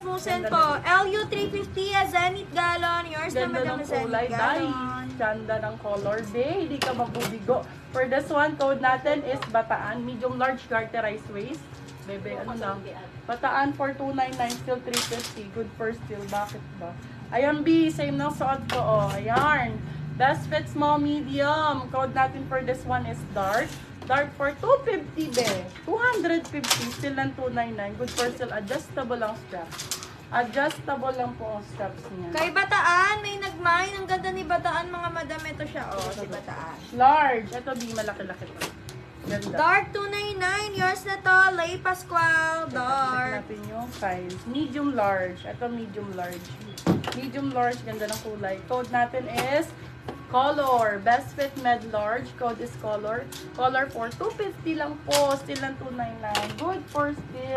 Smusen po. LU350 Zenith Gallon. Yours na Ganda Madam ng Zenith kulay, guys. Gallon. Ganda ng color. Hindi ka mabubigo. For this one, code natin is Bataan. Medium large garterized waist. Bebe, ano lang. Bataan for 299, still 350. Good for still. Bakit ba? Ayan, B. Same ng suot ko, oh. Ayan. Best fit small medium. Code natin for this one is dark. Dark for 250, be. 250. Still lang 299. Good for still. Adjustable lang straps. Adjustable lang po ang straps niya. Kay Bataan, may nagmine. Ang ganda ni Bataan, mga madam. Ito siya, oh, si Bataan. Large. Ito, B. Malaki-laki to. Ganda. Dark 299. Yours na to. Lay Pascual. Check Dark. natin yung size. Medium large. Ito medium large. Medium large. Ganda ng kulay. Code natin is color. Best fit med large. Code is color. Color for 250 lang po. Still lang 299. Good for still.